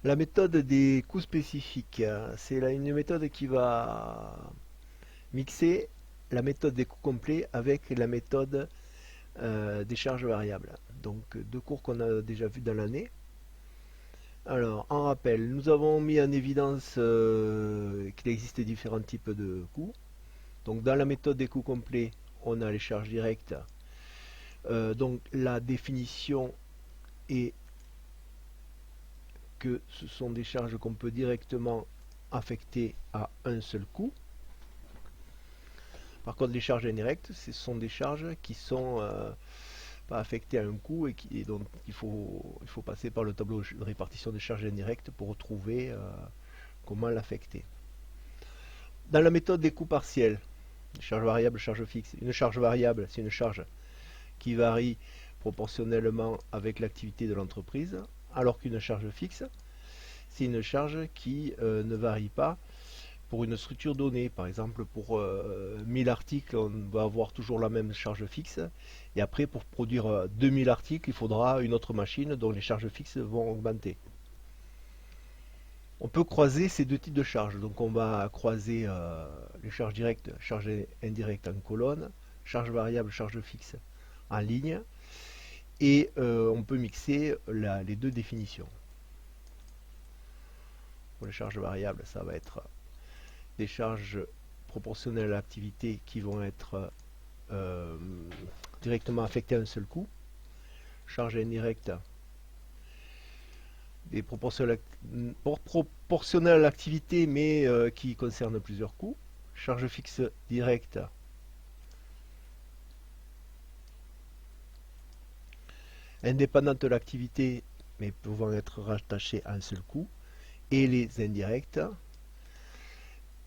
La méthode des coûts spécifiques, c'est une méthode qui va mixer la méthode des coûts complets avec la méthode des charges variables. Donc deux cours qu'on a déjà vus dans l'année. Alors, en rappel, nous avons mis en évidence qu'il existe différents types de coûts. Donc dans la méthode des coûts complets, on a les charges directes. Donc la définition est que ce sont des charges qu'on peut directement affecter à un seul coût. Par contre, les charges indirectes, ce sont des charges qui sont pas affectées à un coût et donc il faut passer par le tableau de répartition des charges indirectes pour retrouver comment l'affecter. Dans la méthode des coûts partiels, charge variable, charge fixe, une charge variable, c'est une charge qui varie proportionnellement avec l'activité de l'entreprise, alors qu'une charge fixe, c'est une charge qui ne varie pas pour une structure donnée. Par exemple, pour 1000 articles, on va avoir toujours la même charge fixe. Et après, pour produire 2000 articles, il faudra une autre machine dont les charges fixes vont augmenter. On peut croiser ces deux types de charges. Donc on va croiser les charges directes, charges indirectes en colonne, charges variables, charges fixes en ligne. Et on peut mixer les deux définitions. Pour les charges variables, ça va être des charges proportionnelles à l'activité qui vont être directement affectées à un seul coût. Charges indirectes, des proportionnelles à l'activité mais qui concernent plusieurs coûts. Charges fixes directes, indépendantes de l'activité mais pouvant être rattachées à un seul coût. Et les indirectes,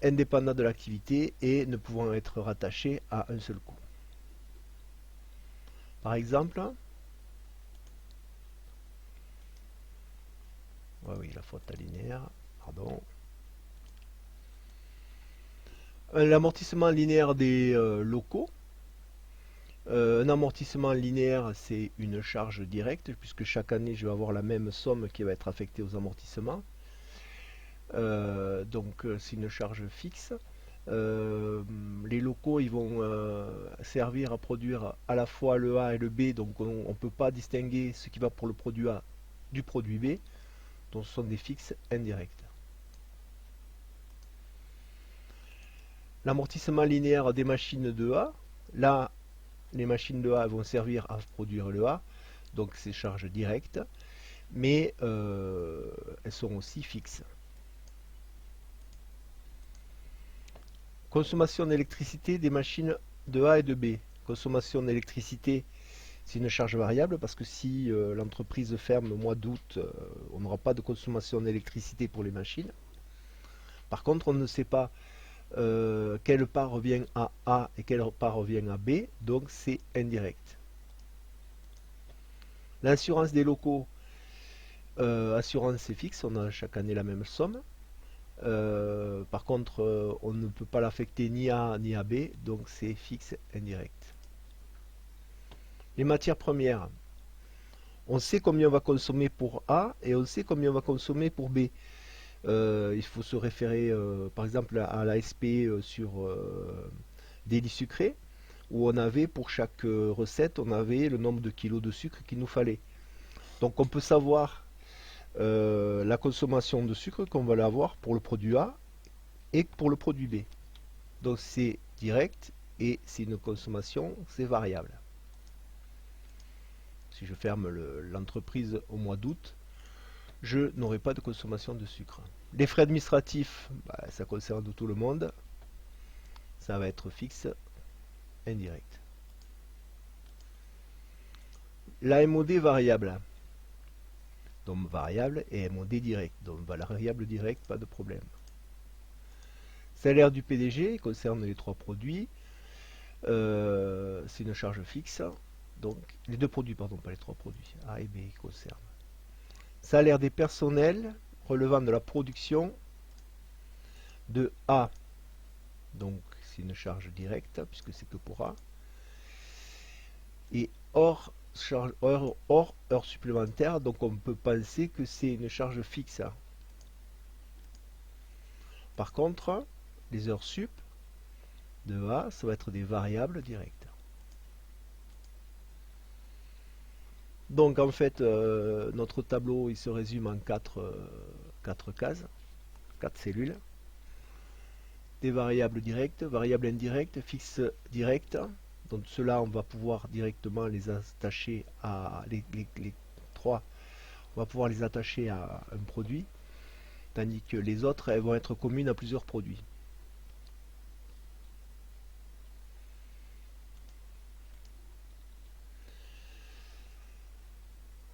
indépendants de l'activité et ne pouvant être rattachés à un seul coût. Par exemple, oui, la faute à linéaire, pardon. L'amortissement linéaire des locaux. Un amortissement linéaire, c'est une charge directe, puisque chaque année, je vais avoir la même somme qui va être affectée aux amortissements. Donc, c'est une charge fixe. Les locaux ils vont servir à produire à la fois le A et le B, donc on ne peut pas distinguer ce qui va pour le produit A du produit B, donc ce sont des fixes indirects. L'amortissement linéaire des machines de A, là les machines de A vont servir à produire le A, donc c'est charges directes, mais elles sont aussi fixes. Consommation d'électricité des machines de A et de B. Consommation d'électricité, c'est une charge variable parce que si l'entreprise ferme au mois d'août, on n'aura pas de consommation d'électricité pour les machines. Par contre, on ne sait pas quelle part revient à A et quelle part revient à B, donc c'est indirect. L'assurance des locaux, assurance c'est fixe, on a chaque année la même somme. Par contre, on ne peut pas l'affecter ni à A ni à B, donc c'est fixe indirect. Les matières premières, on sait combien on va consommer pour A et on sait combien on va consommer pour B. Il faut se référer par exemple à l'ASP sur Délit sucré, où on avait pour chaque recette, on avait le nombre de kilos de sucre qu'il nous fallait. Donc on peut savoir la consommation de sucre qu'on va avoir pour le produit A et pour le produit B. Donc c'est direct et c'est une consommation, c'est variable. Si je ferme l'entreprise au mois d'août, je n'aurai pas de consommation de sucre. Les frais administratifs, ça concerne tout le monde. Ça va être fixe, indirect. La MOD variable. Donc variable et MOD direct. Donc variable direct, pas de problème. Salaire du PDG concerne les trois produits. C'est une charge fixe. Donc les deux produits, pardon, pas les trois produits. A et B concernent. Salaire des personnels relevant de la production de A. Donc c'est une charge directe puisque c'est que pour A. Et hors charge hors heure supplémentaire, donc on peut penser que c'est une charge fixe. Par contre, les heures sup de A, ça va être des variables directes. Donc en fait, notre tableau il se résume en 4 cases, 4 cellules. Des variables directes, variables indirectes, fixes directes. Donc ceux-là, on va pouvoir directement les attacher à les 3, on va pouvoir les attacher à un produit, tandis que les autres, elles vont être communes à plusieurs produits.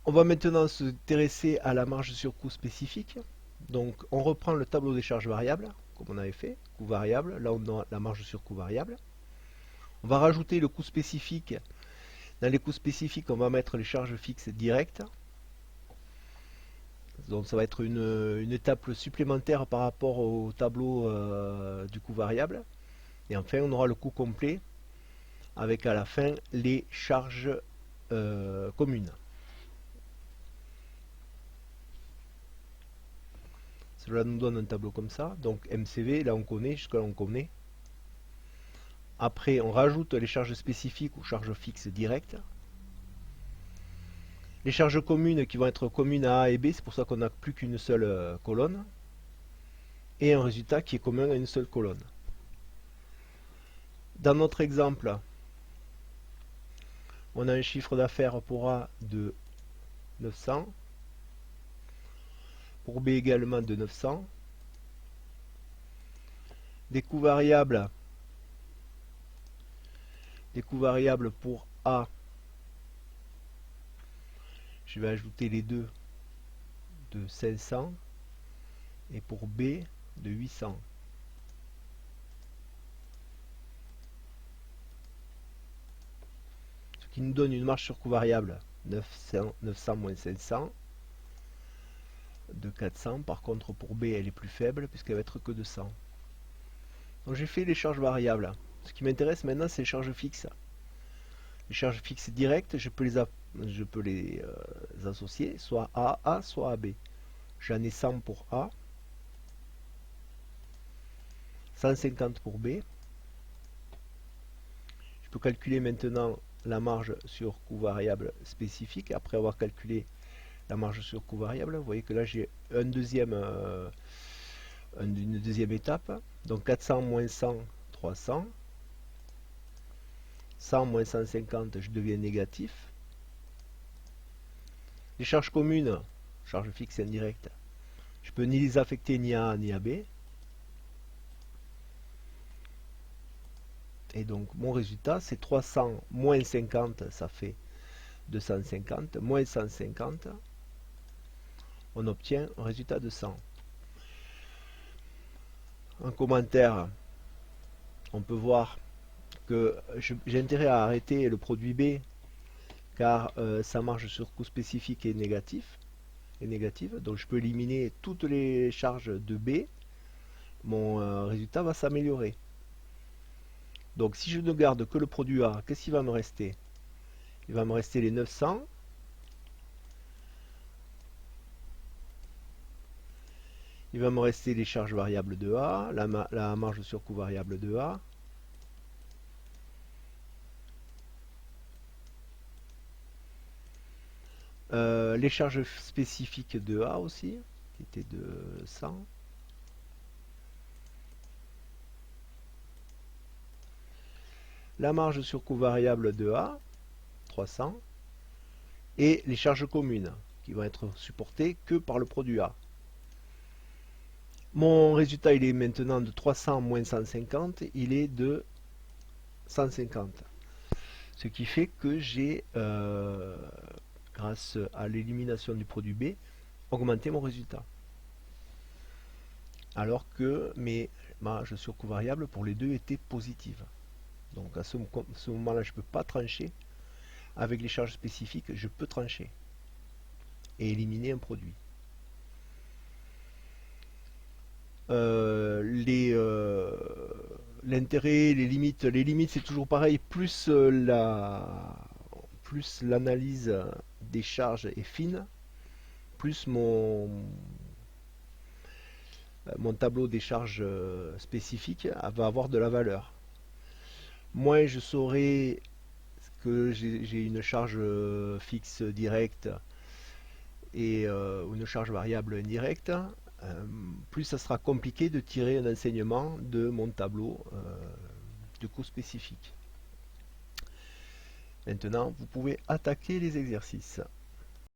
On va maintenant s'intéresser à la marge sur coût spécifique. Donc on reprend le tableau des charges variables, comme on avait fait, coût variable, là on a la marge sur coût variable. On va rajouter le coût spécifique. Dans les coûts spécifiques, on va mettre les charges fixes directes. Donc ça va être une étape supplémentaire par rapport au tableau du coût variable. Et enfin, on aura le coût complet avec à la fin les charges communes. Cela nous donne un tableau comme ça. Donc MCV, là on connaît, jusque-là on connaît. Après, on rajoute les charges spécifiques ou charges fixes directes. Les charges communes qui vont être communes à A et B, c'est pour ça qu'on n'a plus qu'une seule colonne. Et un résultat qui est commun à une seule colonne. Dans notre exemple, on a un chiffre d'affaires pour A de 900, pour B également de 900. Des coûts variables pour A, je vais ajouter les deux de 500 et pour B de 800. Ce qui nous donne une marge sur coût variable 900 moins 500 de 400. Par contre pour B elle est plus faible puisqu'elle va être que de 100. Donc j'ai fait les charges variables. Ce qui m'intéresse maintenant c'est les charges fixes. Les charges fixes directes, je peux les associer soit à A, soit à B. J'en ai 100 pour A, 150 pour B. Je peux calculer maintenant la marge sur coût variable spécifique après avoir calculé la marge sur coût variable. Vous voyez que là j'ai une deuxième étape. Donc 400 moins 100, 300. 100 moins 150, je deviens négatif. Les charges communes, charges fixes et indirectes, je peux ni les affecter ni à A ni à B. Et donc mon résultat c'est 300 moins 50, ça fait 250, moins 150, on obtient un résultat de 100. En commentaire, on peut voir que j'ai intérêt à arrêter le produit B car sa marge sur coût spécifique est négative. Donc je peux éliminer toutes les charges de B, mon résultat va s'améliorer. Donc si je ne garde que le produit A, qu'est-ce qui va me rester? Il va me rester les 900. Il va me rester les charges variables de A, la marge sur coût variable de A. Les charges spécifiques de A aussi, qui étaient de 100. La marge sur coût variable de A, 300. Et les charges communes, qui vont être supportées que par le produit A. Mon résultat, il est maintenant de 300 moins 150, il est de 150. Ce qui fait que j'ai, grâce à l'élimination du produit B, augmenté mon résultat. Alors que mes marges sur coût variable pour les deux étaient positives. Donc à ce moment-là, je ne peux pas trancher. Avec les charges spécifiques, je peux trancher et éliminer un produit. L'intérêt, les limites c'est toujours pareil, plus plus l'analyse des charges est fine, plus mon tableau des charges spécifiques va avoir de la valeur. Moins je saurai que j'ai une charge fixe directe et une charge variable indirecte, plus ça sera compliqué de tirer un enseignement de mon tableau de coûts spécifiques. Maintenant, vous pouvez attaquer les exercices.